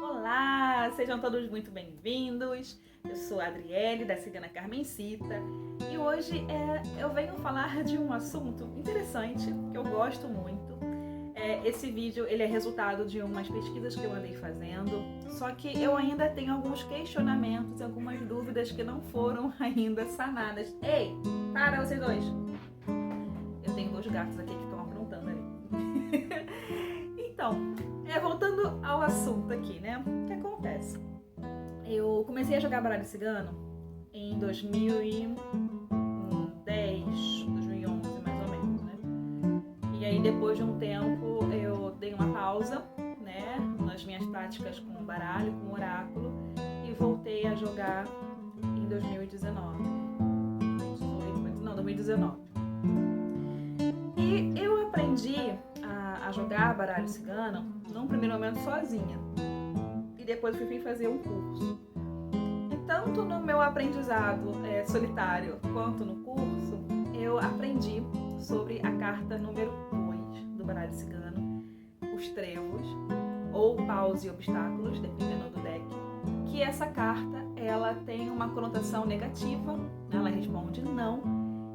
Olá, sejam todos muito bem-vindos. Eu sou a Adriele, da Cigana Carmencita, e hoje eu venho falar de um assunto interessante, que eu gosto muito. Esse vídeo ele é resultado de umas pesquisas que eu andei fazendo, só que eu ainda tenho alguns questionamentos e algumas dúvidas que não foram ainda sanadas. Ei, para vocês dois! Eu tenho dois gatos aqui que estão aprontando ali. Então, voltando ao assunto aqui, né? O que acontece? Eu comecei a jogar baralho cigano em 2010, 2011 mais ou menos, né? E aí depois de um tempo eu dei uma pausa, né? Nas minhas práticas com baralho, com oráculo, e voltei a jogar em 2019. 2019. E eu aprendi a jogar baralho cigano num primeiro momento sozinha, e depois eu fui fazer um curso. E tanto no meu aprendizado solitário quanto no curso, eu aprendi sobre a carta número 2 do baralho cigano, os trevos, ou paus e obstáculos, dependendo do deck, que essa carta ela tem uma conotação negativa, ela responde não,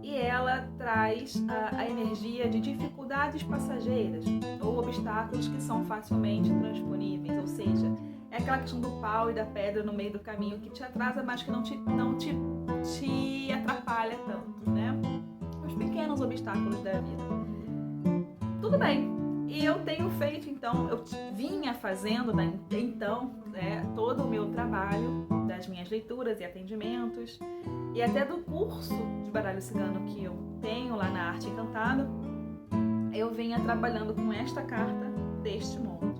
e ela traz a energia de dificuldades passageiras ou obstáculos que são facilmente transponíveis, ou seja, é aquela questão do pau e da pedra no meio do caminho que te atrasa, mas que não te atrapalha tanto, né? Os pequenos obstáculos da vida. Tudo bem, e eu tenho feito, então, eu vinha fazendo, né, então, todo o meu trabalho das minhas leituras e atendimentos, e até do curso de baralho cigano que eu tenho lá na Arte Encantada, eu vinha trabalhando com esta carta deste modo,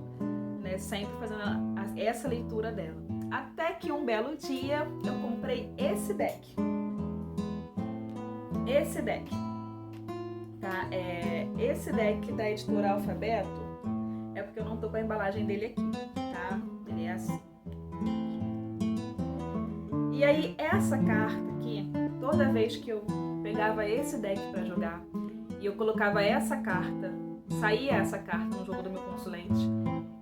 né, sempre fazendo essa leitura dela. Até que um belo dia eu comprei esse deck. Esse deck. Tá? Esse deck da editora Alfabeto é porque eu não tô com a embalagem dele aqui, tá? Ele é assim. E aí, essa carta aqui, toda vez que eu pegava esse deck pra jogar e eu colocava essa carta, saía essa carta no jogo do meu consulente,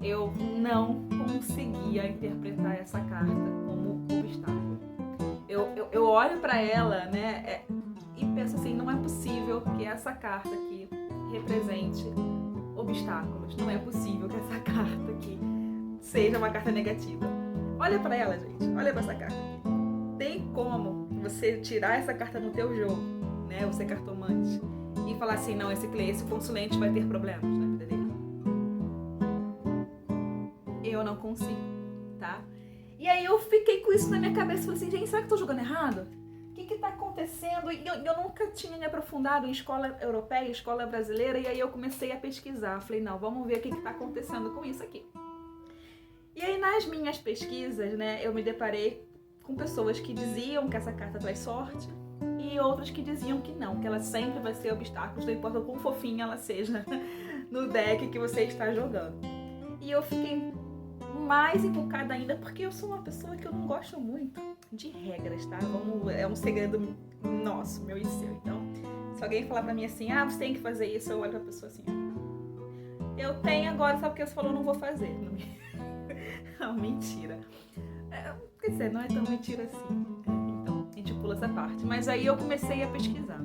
eu não conseguia interpretar essa carta como obstáculo. Eu olho pra ela, né, e penso assim, não é possível que essa carta aqui represente obstáculos. Não é possível que essa carta aqui seja uma carta negativa. Olha pra ela, gente. Olha pra essa carta aqui. Tem como você tirar essa carta no teu jogo, né? Você cartomante, e falar assim, não, esse consulente vai ter problemas na vida dele. Eu não consigo, tá? E aí eu fiquei com isso na minha cabeça. Falei assim, gente, será que eu tô jogando errado? O que está acontecendo? E eu nunca tinha me aprofundado em escola europeia, escola brasileira, e aí eu comecei a pesquisar. Falei, não, vamos ver o que está acontecendo com isso aqui. E aí nas minhas pesquisas, né, eu me deparei com pessoas que diziam que essa carta traz sorte e outras que diziam que não, que ela sempre vai ser obstáculos, não importa o quão fofinha ela seja no deck que você está jogando. E eu fiquei mais encucada ainda porque eu sou uma pessoa que eu não gosto muito de regras, tá? É um segredo nosso, meu e seu. Então, se alguém falar pra mim assim, você tem que fazer isso, eu olho pra pessoa assim, eu tenho agora, sabe o que você falou, não vou fazer. Não, mentira. Quer dizer, não é tão mentira assim. Então, a gente pula essa parte. Mas aí eu comecei a pesquisar.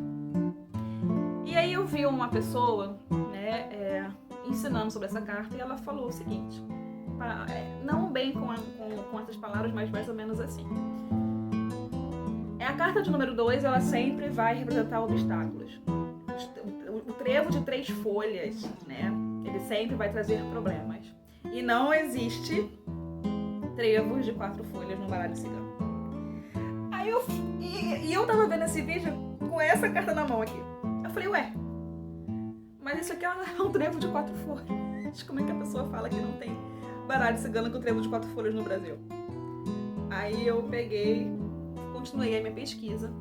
E aí eu vi uma pessoa, né, ensinando sobre essa carta, e ela falou o seguinte, não bem com essas palavras, mas mais ou menos assim. A carta de número 2, ela sempre vai representar obstáculos. O trevo de 3 folhas, né, ele sempre vai trazer problemas. E não existe trevos de 4 folhas no baralho cigano. Aí eu tava vendo esse vídeo com essa carta na mão aqui. Eu falei, mas isso aqui é um trevo de 4 folhas. Como é que a pessoa fala que não tem baralho cigano com trevo de 4 folhas no Brasil? Aí eu continuei a minha pesquisa,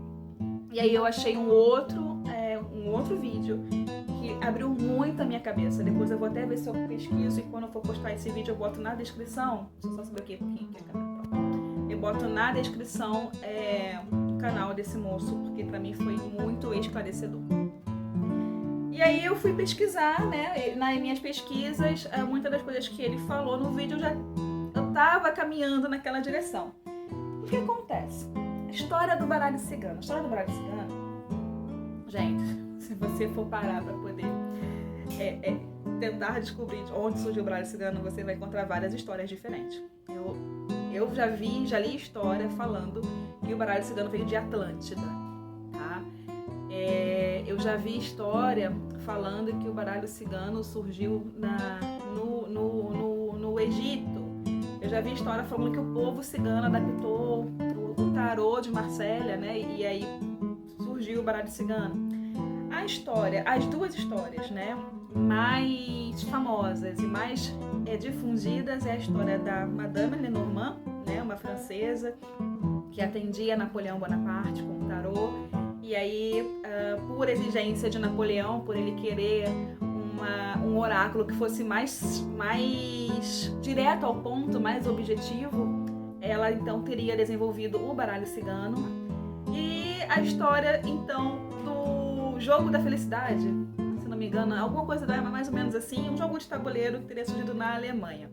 e aí eu achei um outro vídeo que abriu muito a minha cabeça. Depois eu vou até ver se eu pesquiso, e quando eu for postar esse vídeo eu boto na descrição. Deixa eu só subir aqui um pouquinho, que a câmera tá. Eu boto na descrição canal desse moço, porque pra mim foi muito esclarecedor. E aí eu fui pesquisar, né? Nas minhas pesquisas, muitas das coisas que ele falou no vídeo eu tava caminhando naquela direção. O que acontece? A história do baralho cigano. A história do baralho cigano, gente, se você for parar pra poder tentar descobrir onde surgiu o baralho cigano, você vai encontrar várias histórias diferentes. Eu já li história falando que o baralho cigano veio de Atlântida, tá? Eu já vi história falando que o baralho cigano surgiu no Egito. Eu já vi história falando que o povo cigano adaptou o tarô de Marsella, né? E aí surgiu o baralho cigano. As duas histórias, né, mais famosas e mais difundidas é a história da Madame Lenormand, né, uma francesa que atendia Napoleão Bonaparte com o tarô. E aí, por exigência de Napoleão, por ele querer um oráculo que fosse mais direto ao ponto, mais objetivo, ela então teria desenvolvido o baralho cigano. E a história, então, do jogo da felicidade, se não me engano, alguma coisa mais ou menos assim, um jogo de tabuleiro que teria surgido na Alemanha,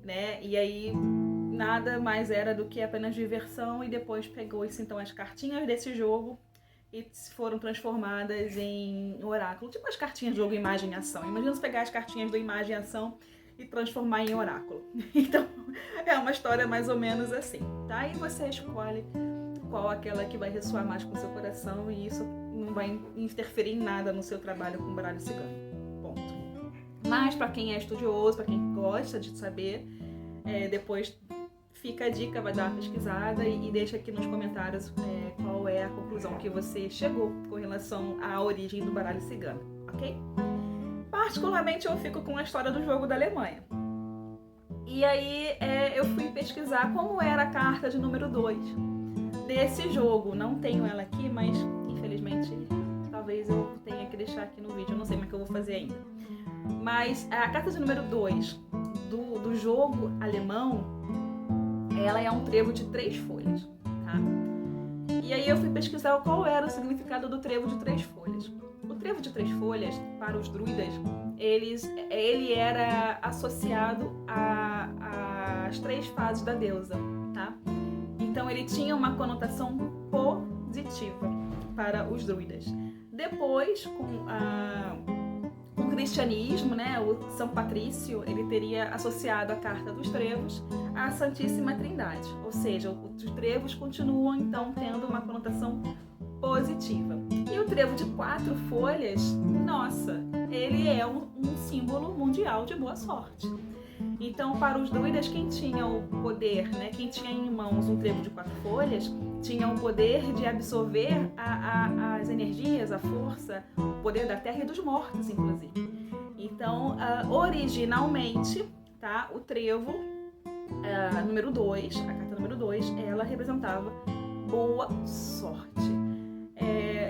né? E aí nada mais era do que apenas diversão, e depois pegou-se então as cartinhas desse jogo e foram transformadas em oráculo, tipo as cartinhas do jogo Imagem e Ação. Imagina você pegar as cartinhas do Imagem e Ação e transformar em oráculo. Então é uma história mais ou menos assim, tá? E você escolhe qual aquela que vai ressoar mais com o seu coração, e isso não vai interferir em nada no seu trabalho com o baralho cigano. Ponto. Mas para quem é estudioso, para quem gosta de saber, depois fica a dica, vai dar uma pesquisada e deixa aqui nos comentários qual é a conclusão que você chegou com relação à origem do baralho cigano, ok? Particularmente eu fico com a história do jogo da Alemanha. E aí eu fui pesquisar como era a carta de número 2 desse jogo. Não tenho ela aqui, mas infelizmente talvez eu tenha que deixar aqui no vídeo, eu não sei como é que eu vou fazer ainda. Mas a carta de número 2 do jogo alemão, ela é um trevo de 3 folhas, tá? E aí eu fui pesquisar qual era o significado do trevo de 3 folhas. O trevo de 3 folhas, para os druidas, ele era associado às 3 fases da deusa, tá? Então ele tinha uma conotação positiva para os druidas. Depois, com o cristianismo, né, o São Patrício, ele teria associado a carta dos trevos à Santíssima Trindade. Ou seja, os trevos continuam então tendo uma conotação positiva. E o trevo de 4 folhas, nossa, ele é um símbolo mundial de boa sorte. Então, para os druidas, quem tinha o poder, né, quem tinha em mãos um trevo de 4 folhas, tinha o poder de absorver as energias, a força, o poder da terra e dos mortos, inclusive. Então, originalmente, tá, o trevo número 2, a carta número 2, ela representava boa sorte.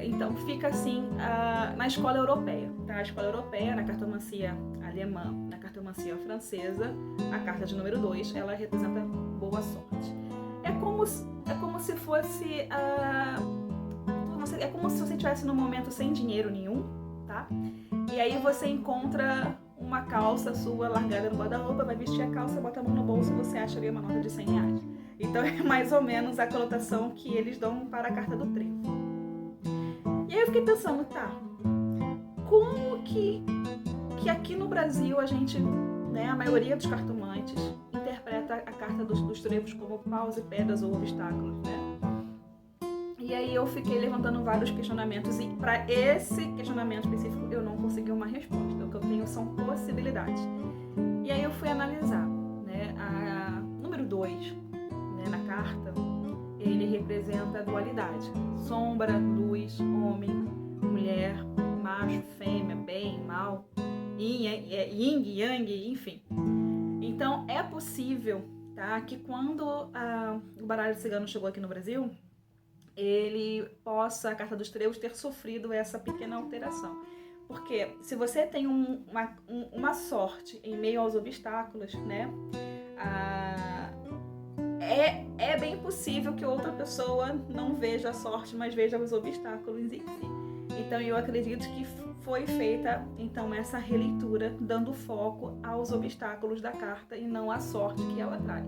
Então, fica assim na escola europeia, tá? A escola europeia, na cartomancia alemã, na cartomancia francesa, a carta de número 2, ela representa boa sorte. É como se fosse é como se você estivesse num momento sem dinheiro nenhum, tá? E aí você encontra uma calça sua largada no guarda-roupa, vai vestir a calça, bota a mão no bolso e você acha ali uma nota de 100 reais. Então é mais ou menos a conotação que eles dão para a carta do trevo. E aí eu fiquei pensando, tá, como que aqui no Brasil a gente, né, a maioria dos cartomantes interpreta a carta dos trevos como paus e pedras ou obstáculos, né? E aí eu fiquei levantando vários questionamentos, e para esse questionamento específico eu não consegui uma resposta. O que eu tenho são possibilidades. E aí eu fui analisar, né, a número 2, né, na carta, ele representa a dualidade: sombra, luz, homem, mulher, macho, fêmea, bem, mal, yin, yang, enfim. Então é possível, tá, que quando o baralho cigano chegou aqui no Brasil, ele possa, a carta dos trevos, ter sofrido essa pequena alteração. Porque se você tem uma sorte em meio aos obstáculos, né, é bem possível que outra pessoa não veja a sorte, mas veja os obstáculos em si. Então eu acredito que foi feita então essa releitura, dando foco aos obstáculos da carta e não à sorte que ela traz.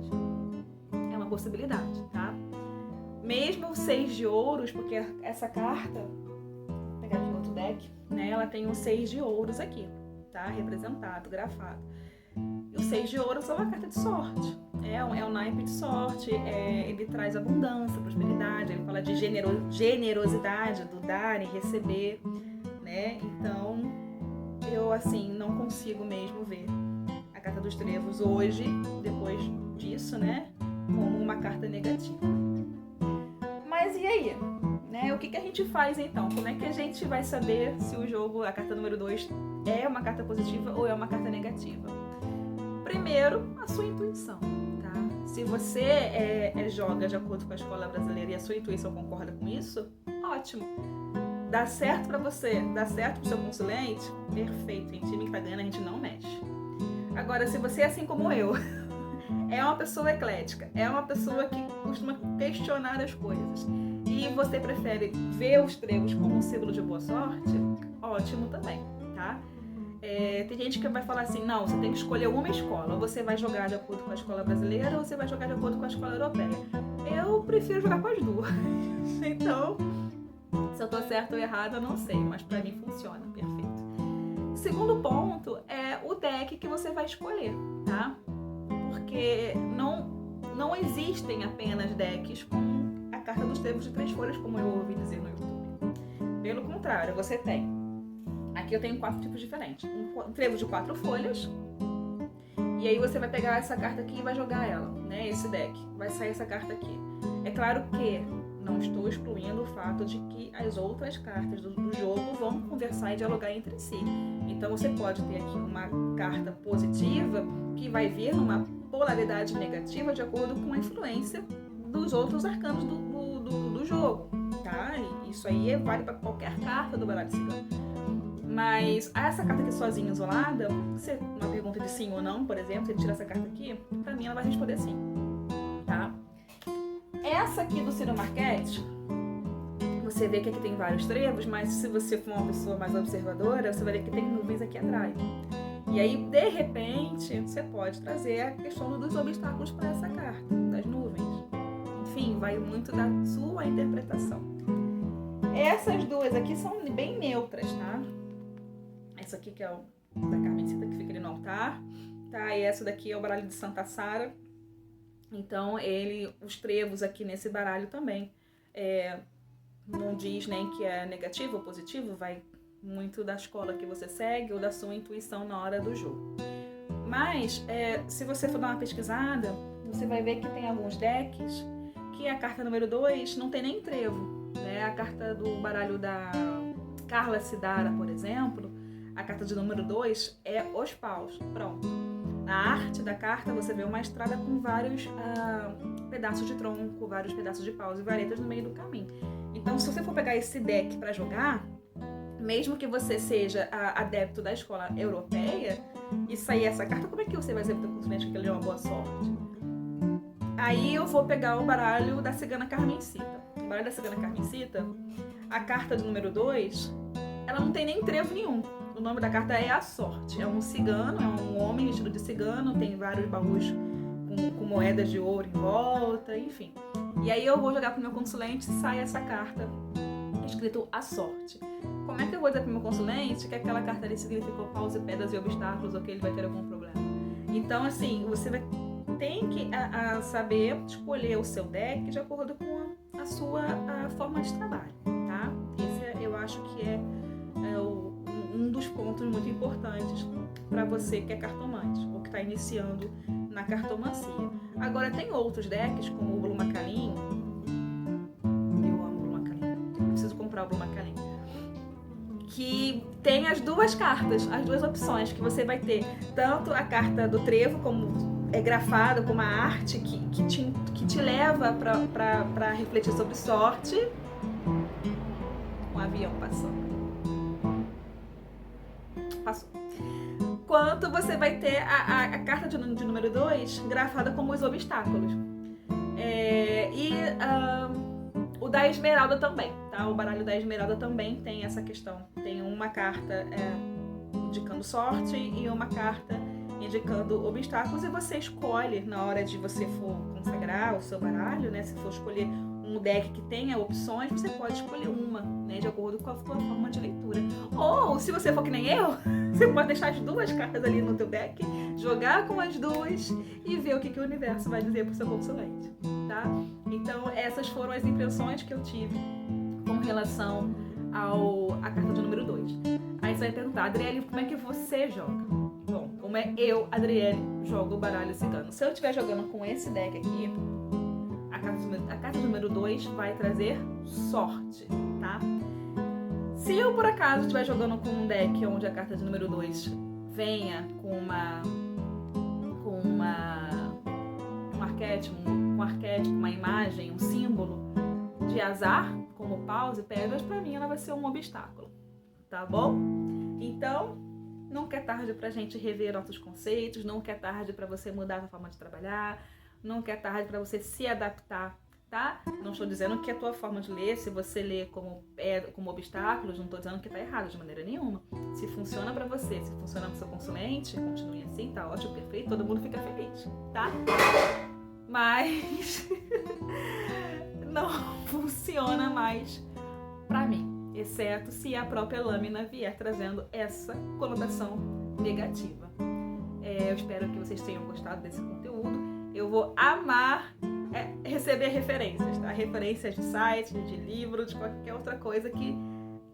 É uma possibilidade, tá? Mesmo o 6 de ouros, porque essa carta, vou pegar aqui outro deck, né? Ela tem o 6 de ouros aqui, tá? Representado, grafado. E o 6 de ouros é uma carta de sorte. É um naipe de sorte, ele traz abundância, prosperidade, ele fala de generosidade, do dar e receber, né? Então, eu, assim, não consigo mesmo ver a carta dos trevos hoje, depois disso, né? Como uma carta negativa. Mas e aí? Né? O que a gente faz, então? Como é que a gente vai saber se o jogo, a carta número 2, é uma carta positiva ou é uma carta negativa? Primeiro, a sua intuição, tá? Se você joga de acordo com a escola brasileira e a sua intuição concorda com isso, ótimo. Dá certo pra você, dá certo pro seu consulente, perfeito. Em time que tá ganhando, a gente não mexe. Agora, se você é assim como eu, é uma pessoa eclética, é uma pessoa que costuma questionar as coisas, e você prefere ver os trevos como um símbolo de boa sorte, ótimo também, tá? Tem gente que vai falar assim, não, você tem que escolher uma escola, ou você vai jogar de acordo com a escola brasileira, ou você vai jogar de acordo com a escola europeia. Eu prefiro jogar com as duas. Então, se eu tô certo ou errado, eu não sei, mas pra mim funciona, perfeito. Segundo ponto é o deck que você vai escolher, tá? Porque não existem apenas decks com a carta dos trevos de 3 folhas, como eu ouvi dizer no YouTube. Pelo contrário, você tem... Aqui eu tenho 4 tipos diferentes. Um trevo de 4 folhas. E aí você vai pegar essa carta aqui e vai jogar ela, né? Esse deck. Vai sair essa carta aqui. É claro que não estou excluindo o fato de que as outras cartas do jogo vão conversar e dialogar entre si. Então você pode ter aqui uma carta positiva que vai vir numa polaridade negativa de acordo com a influência dos outros arcanos do jogo, tá? E isso aí vale para qualquer carta do baralho cigano. Mas essa carta aqui sozinha, isolada, uma pergunta de sim ou não, por exemplo, se ele tirar essa carta aqui, pra mim ela vai responder sim, tá? Essa aqui do Ciro Marchetti, você vê que aqui tem vários trevos, mas se você for uma pessoa mais observadora, você vai ver que tem nuvens aqui atrás. E aí, de repente, você pode trazer a questão dos obstáculos para essa carta, das nuvens. Enfim, vai muito da sua interpretação. Essas duas aqui são bem neutras, tá? Essa aqui que é o da Carmencita, que fica ali no altar, tá? E essa daqui é o baralho de Santa Sara. Então, os trevos aqui nesse baralho também não diz nem que é negativo ou positivo, vai muito da escola que você segue ou da sua intuição na hora do jogo. Mas, se você for dar uma pesquisada, você vai ver que tem alguns decks que a carta número 2 não tem nem trevo, né? A carta do baralho da Carla Sidara, por exemplo, a carta de número 2 é os paus. Pronto. Na arte da carta você vê uma estrada com vários pedaços de tronco, vários pedaços de paus e varetas no meio do caminho. Então, se você for pegar esse deck para jogar, mesmo que você seja adepto da escola europeia e sair essa carta, como é que você vai dizer para o consulente que ele é uma boa sorte? Aí eu vou pegar o baralho da Cigana Carmencita. O baralho da Cigana Carmencita, a carta do número 2, ela não tem nem trevo nenhum. O nome da carta é a sorte. É um cigano, é um homem vestido de cigano, tem vários baús com moedas de ouro em volta, enfim. E aí eu vou jogar pro meu consulente e sai essa carta escrito a sorte. Como é que eu vou dizer pro meu consulente que aquela carta ali significou paus e pedras e obstáculos ou que ele vai ter algum problema? Então, assim, você tem que saber escolher o seu deck de acordo com a sua forma de trabalho, tá? Esse eu acho que é um dos pontos muito importantes para você que é cartomante ou que está iniciando na cartomancia. Agora, tem outros decks, como o Blue Macalin. Eu amo o Blue Macalin. Eu preciso comprar o Blue Macalin. Que tem as duas cartas, as duas opções, que você vai ter tanto a carta do trevo, como é grafado, como a arte que te leva para refletir sobre sorte. Um avião passou. Quanto você vai ter a carta de número 2 grafada como os obstáculos. O da Esmeralda também, tá? O baralho da Esmeralda também tem essa questão. Tem uma carta indicando sorte e uma carta indicando obstáculos, e você escolhe na hora de você for consagrar o seu baralho, né? Se for escolher um deck que tenha opções, você pode escolher uma, né? De acordo com a sua forma de leitura. Ou, se você for que nem eu, você pode deixar as duas cartas ali no teu deck, jogar com as duas e ver o que o universo vai dizer pro seu consulente, tá? Então, essas foram as impressões que eu tive com relação à carta de número 2. Aí você vai perguntar, Adriele, como é que você joga? Bom, como é eu, Adriele, jogo o baralho cigano? Se eu estiver jogando com esse deck aqui, a carta número 2 vai trazer sorte, tá? Se eu, por acaso, estiver jogando com um deck onde a carta de número 2 venha com um arquétipo, uma imagem, um símbolo de azar, como paus e pedras, pra mim ela vai ser um obstáculo, tá bom? Então, nunca é tarde pra gente rever nossos conceitos, nunca é tarde pra você mudar a sua forma de trabalhar, nunca é tarde pra você se adaptar, tá? Não estou dizendo que a tua forma de ler, se você lê como obstáculos, não estou dizendo que tá errado de maneira nenhuma. Se funciona pra você, se funciona pro seu consulente, continue assim, tá ótimo, perfeito, todo mundo fica feliz, tá? Mas não funciona mais pra mim, exceto se a própria lâmina vier trazendo essa conotação negativa. Eu espero que vocês tenham gostado desse conteúdo. Eu vou amar receber referências, tá? Referências de site, de livro, de qualquer outra coisa que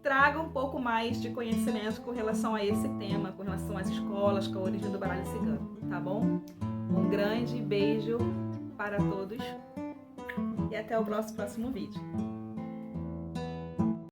traga um pouco mais de conhecimento com relação a esse tema, com relação às escolas, com a origem do baralho cigano, tá bom? Um grande beijo para todos e até o próximo vídeo.